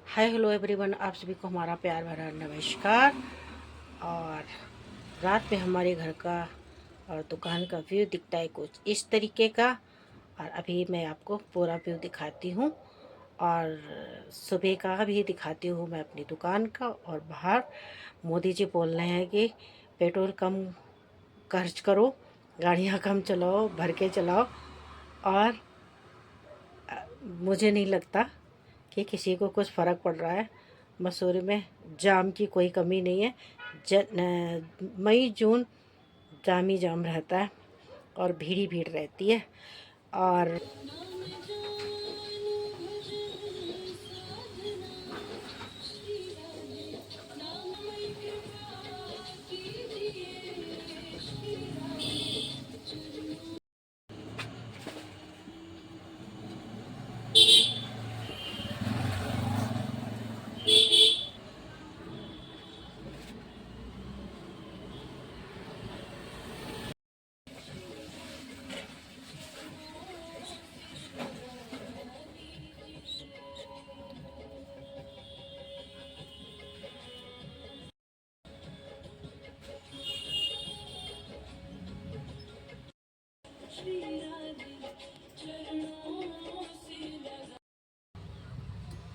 Hi hello everyone, आप सभी को हमारा प्यार भरा नमस्कार। और रात में हमारे घर का और दुकान का व्यू दिखता है कुछ इस तरीके का। और अभी मैं आपको पूरा व्यू दिखाती हूँ और सुबह का भी दिखाती हूँ मैं अपनी दुकान का। और बाहर मोदी जी बोल रहे हैं कि पेट्रोल कम खर्च करो, गाड़ियाँ कम चलाओ, भर के चलाओ। और मुझे नहीं लगता कि किसी को कुछ फ़र्क पड़ रहा है। मसूरी में जाम की कोई कमी नहीं है। मई जून जाम ही जाम रहता है और भीड़ ही भीड़ रहती है। और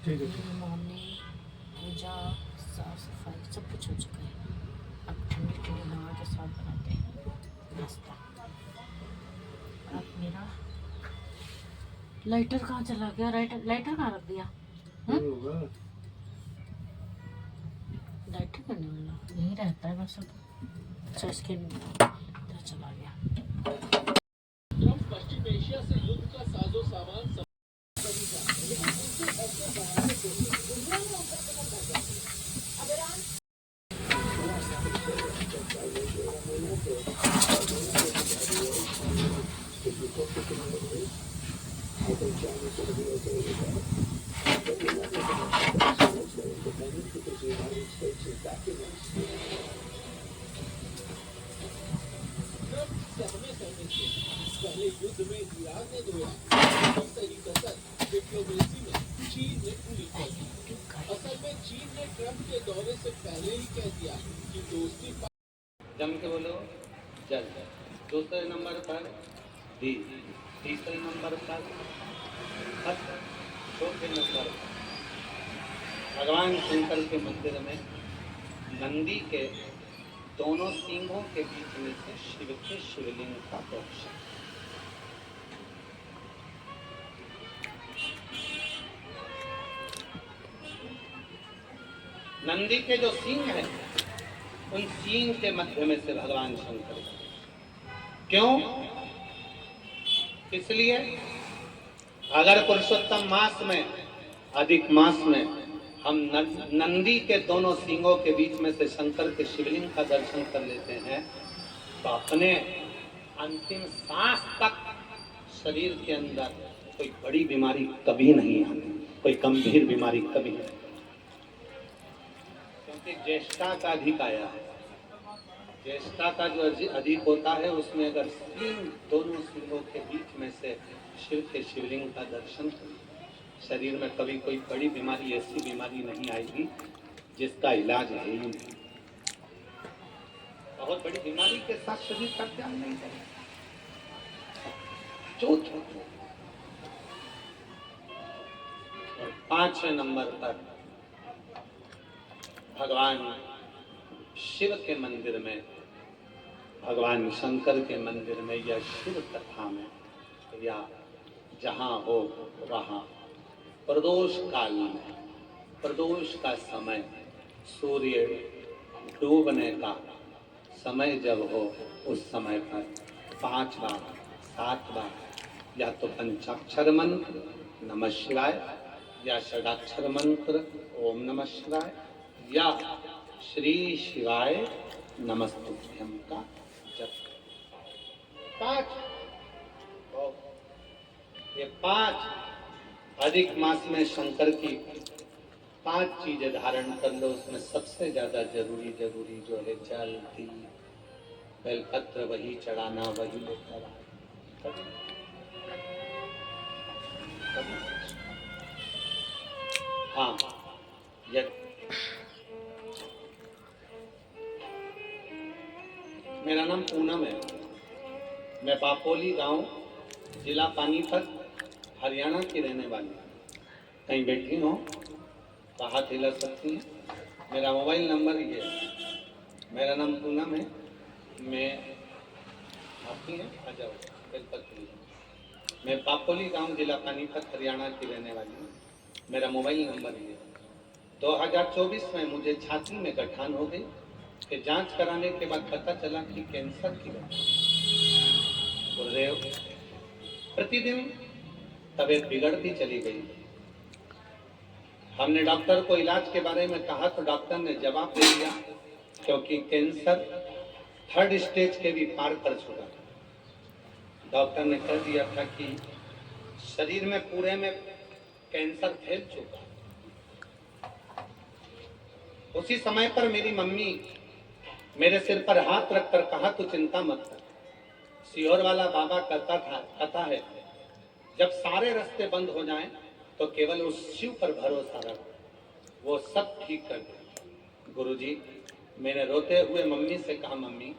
ठीक है, ठीक। मॉर्निंग पूजा, साफ सफाई सब कुछ हो चुका है। अब ठंडी ठंडी हवा के साथ बनाते हैं नाश्ता। अब मेरा लाइटर कहाँ चला गया? लाइटर लाइटर कहाँ रख दिया? होगा। लाइटर करने वाला यहीं रहता है बस। अब अच्छा, इसके इधर चला गया। ट्रंप पश्चिम एशिया से युद्ध का साजो सामान सहमे सहमे थे। पहले युद्ध में ईरान ने धोया, सही कसर डिप्लोमेसी में चीन ने पूरी कर दी। असल में चीन ने ट्रंप के दौरे से पहले ही कह दिया कि दोस्ती जम के बोलो जल। दूसरे नंबर पर दी, तीसरे नंबर पर हस्त, चौथे नंबर पर भगवान शंकर के मंदिर में नंदी के दोनों सिंहों के बीच में से शिव के शिवलिंग का दर्शन। नंदी के जो सिंह हैं उन सिंह के मध्य में से भगवान शंकर। क्यों? इसलिए अगर पुरुषोत्तम मास में, अधिक मास में हम नंदी के दोनों सिंगों के बीच में से शंकर के शिवलिंग का दर्शन कर लेते हैं तो अपने अंतिम सांस तक शरीर के अंदर कोई बड़ी बीमारी कभी नहीं आती, कोई गंभीर बीमारी कभी नहीं। क्योंकि ज्येष्ठा का अधिक आया है। ज्येष्ठा का जो अधिक होता है उसमें अगर सिंह, दोनों सिंहों के बीच में से शिव के शिवलिंग का दर्शन करें, शरीर में कभी कोई बड़ी बीमारी, ऐसी बीमारी नहीं आएगी जिसका इलाज है ही नहीं। बहुत बड़ी बीमारी के साथ शरीर का ध्यान नहीं करेगा। चौथे और पांचवें नंबर पर भगवान शिव के मंदिर में, भगवान शंकर के मंदिर में या शिव कथा में या जहाँ हो वहाँ प्रदोष काल में, प्रदोष का समय, सूर्य डूबने का समय जब हो उस समय पर 5 बार 7 बार या तो पंचाक्षर मंत्र नमः शिवाय या षडाक्षर मंत्र ओम नमः शिवाय या श्री शिवाय नमस्तुभ्यं का जप। 5 ये 5 अधिक मास में शंकर की 5 चीजें धारण कर लो। उसमें सबसे ज्यादा जरूरी जो है जल, दीप, बेलपत्र वही चढ़ाना, वही लेकर हाँ, यह मेरा नाम पूनम है। मैं बापोली गांव, जिला पानीपत, हरियाणा की रहने वाली हूँ। कहीं बैठी हो तो हाथ हिला सकती हैं। मेरा मोबाइल नंबर ये है। मेरा नाम पूनम है। मैं आती हैं, आ जाओ बेलपत्री। मैं बापोली गांव, जिला पानीपत, हरियाणा की रहने वाली हूँ। मेरा मोबाइल नंबर ये है। 2024 में मुझे छाती में गठान हो गई कि जांच कराने के बाद पता चला कि कैंसर की गठान। गुरुदेव, प्रतिदिन तबीयत बिगड़ती चली गई। हमने डॉक्टर को इलाज के बारे में कहा तो डॉक्टर ने जवाब दे दिया, क्योंकि कैंसर 3rd स्टेज के भी पार कर चुका। डॉक्टर ने कह दिया था कि शरीर में पूरे में कैंसर फैल चुका। उसी समय पर मेरी मम्मी मेरे सिर पर हाथ रखकर कहा, तू चिंता मत कर। सीहोर वाला बाबा कहता है, जब सारे रास्ते बंद हो जाएं तो केवल उस शिव पर भरोसा रख, वो सब ठीक कर दे। गुरुजी, मैंने रोते हुए मम्मी से कहा, मम्मी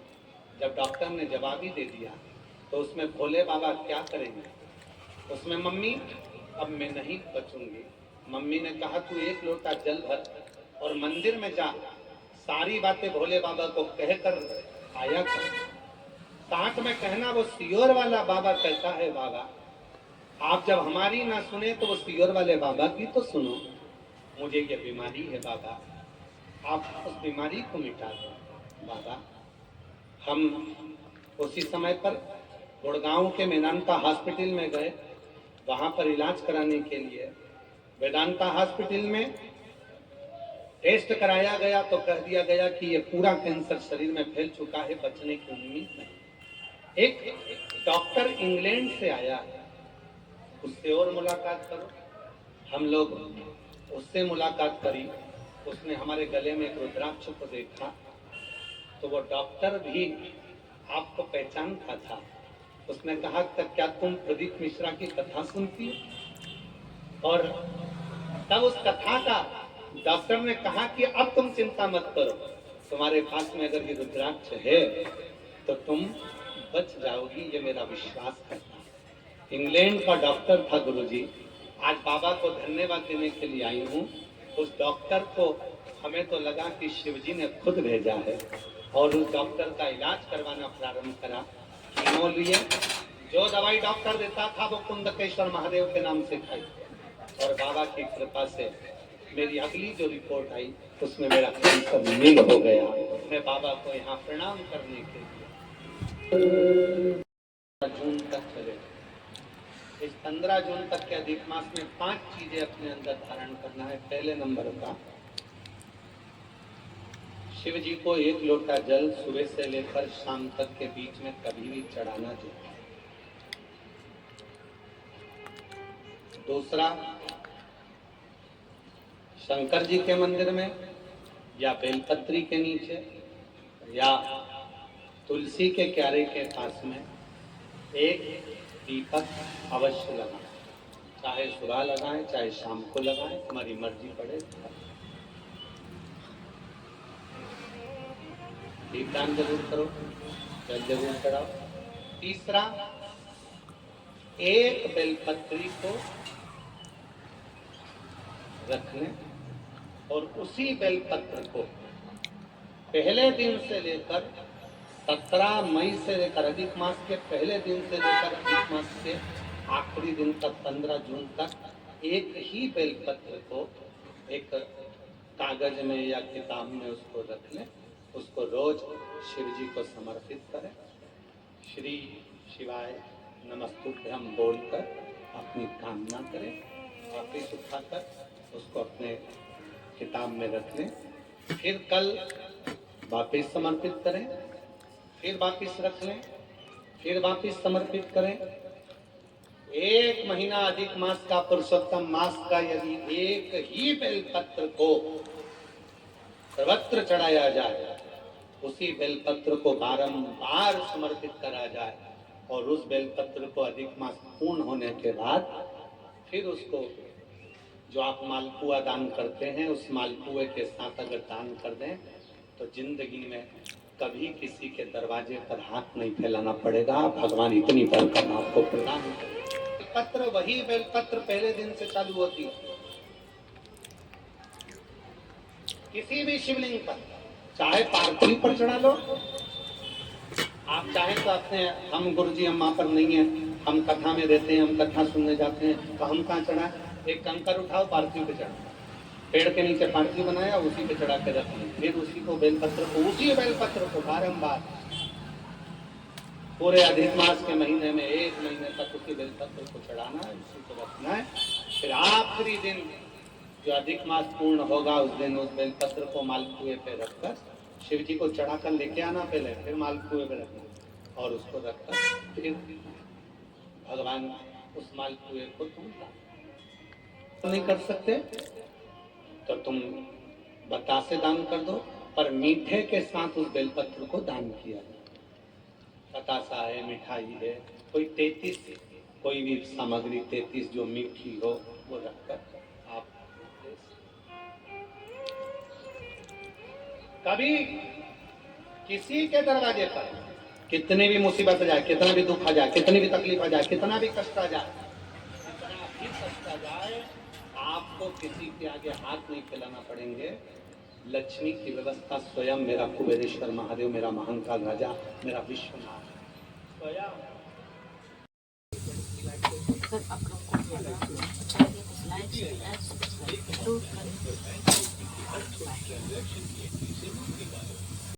जब डॉक्टर ने जवाब ही दे दिया तो उसमें भोले बाबा क्या करेंगे? उसमें मम्मी, अब मैं नहीं बचूंगी। मम्मी ने कहा, तू 1 लोटा जल भर और मंदिर में जा, सारी बातें भोले बाबा को कहकर आया कर। साथ में कहना, वो सीहोर वाला बाबा कहता है, बाबा आप जब हमारी ना सुने तो वो सीहोर वाले बाबा की तो सुनो। मुझे ये बीमारी है बाबा, आप उस बीमारी को मिटा दो बाबा। हम उसी समय पर गुड़गांव के वेदांता हॉस्पिटल में गए। वहां पर इलाज कराने के लिए वेदांता हॉस्पिटल में टेस्ट कराया गया तो कह दिया गया कि ये पूरा कैंसर शरीर में फैल चुका है, बचने की उम्मीद नहीं। एक डॉक्टर इंग्लैंड से आया है, उससे और मुलाकात करो। हम लोग उससे मुलाकात करी। उसने हमारे गले में एक रुद्राक्ष को देखा तो वो डॉक्टर भी आपको पहचानता था। उसने कहा, क्या तुम प्रदीप मिश्रा की कथा सुनती हो? और तब उस कथा का डॉक्टर ने कहा कि अब तुम चिंता मत करो, तुम्हारे पास में अगर ये रुद्राक्ष है तो तुम बच जाओगी, ये मेरा विश्वास करता। इंग्लैंड का डॉक्टर था गुरुजी। आज बाबा को धन्यवाद देने के लिए आई हूँ। उस डॉक्टर को हमें तो लगा कि शिवजी ने खुद भेजा है और उस डॉक्टर का इलाज करवाना प्रारंभ करा। कीमो लिए, जो दवाई डॉक्टर देता था वो कुंदकेश्वर महादेव के नाम से खाई और बाबा की कृपा से मेरी अगली जो रिपोर्ट आई उसमें मेरा कैंसर नील हो गया। मैं बाबा को यहाँ प्रणाम करने के लिए जून तक चले। इस 15 जून तक के अधिक मास में 5 चीजें अपने अंदर धारण करना है। पहले नंबर का, शिव जी को 1 लोटा जल सुबह से लेकर शाम तक के बीच में कभी भी चढ़ाना चाहिए। दूसरा, शंकर जी के मंदिर में या बेलपत्री के नीचे या तुलसी के क्यारे के पास में एक दीपक अवश्य लगाएं। चाहे सुबह लगाएं, चाहे शाम को लगाएं, तुम्हारी मर्जी पड़े। दीपदान जरूर करो, जल जरूर चढ़ाओ। तीसरा, एक बेलपत्री को रख लें और उसी बेलपत्र को पहले दिन से लेकर 17 मई से लेकर अधिक मास के पहले दिन से लेकर अधिक मास के आखिरी दिन तक 15 जून तक एक ही बेलपत्र को एक कागज में या किताब में उसको रख लें। उसको रोज शिव जी को समर्पित करें। श्री शिवाय नमस्तुभ्यम बोलकर अपनी कामना करें। वापिस उठाकर उसको अपने किताब में रख लें। फिर कल वापिस समर्पित करें, फिर वापिस रख लें, फिर वापिस समर्पित करें। 1 महीना अधिक मास का, पुरुषोत्तम मास का यदि एक ही बेलपत्र को सर्वत्र चढ़ाया जाए, उसी बेलपत्र को बारंबार समर्पित करा जाए और उस बेलपत्र को अधिक मास पूर्ण होने के बाद फिर उसको जो आप मालपुआ दान करते हैं उस मालपुए के साथ अगर दान कर दें तो जिंदगी में कभी किसी के दरवाजे पर हाथ नहीं फैलाना पड़ेगा। भगवान इतनी बरकत आपको प्रदान करें। पत्र वही बेलपत्र पहले दिन से चालू होती है। किसी भी शिवलिंग पर, चाहे पार्थिव पर चढ़ा लो, आप चाहें तो अपने, हम गुरुजी अम्मा पर नहीं है, हम कथा में रहते हैं, हम कथा सुनने जाते हैं, तो हम कहाँ चढ़ा, एक कंकर उठाओ पार्थिव पे चढ़ा, पेड़ के नीचे पार्थिव बनाया उसी पे चढ़ा के रखें, फिर उसी को बेलपत्र को, उसी बेलपत्र को बारंबार पूरे अधिक मास के महीने में 1 महीने तक उसी बेलपत्र को चढ़ाना है, उसी को रखना है। फिर आखिरी दिन जो अधिक मास पूर्ण होगा उस दिन उस बेलपत्र को मालपुए पे रखकर शिव जी को चढ़ा कर लेके आना पहले, फिर मालपुए पे रखना और उसको रखकर फिर भगवान उस मालपुए को तुम नहीं कर सकते तो तुम बतासे दान कर दो, पर मीठे के साथ उस बेलपत्र को दान किया। बतासा है, मिठाई है, कोई 33 कोई भी सामग्री 33 जो मीठी हो वो रखकर आप कभी किसी के दरवाजे पर कितनी भी मुसीबत आ जाए, कितना भी दुख आ जाए, कितनी भी तकलीफ आ जाए, कितना भी कष्ट आ जाए, कितना भी कष्ट आ जाए, आपको किसी के आगे हाथ नहीं फैलाना पड़ेंगे। लक्ष्मी की व्यवस्था स्वयं मेरा कुबेरेश्वर महादेव, मेरा महाकाल राजा, मेरा विश्वनाथ स्वयं। अगर आप लोग को मेरा अच्छा लगे तो लाइक शेयर सब्सक्राइब जरूर करें।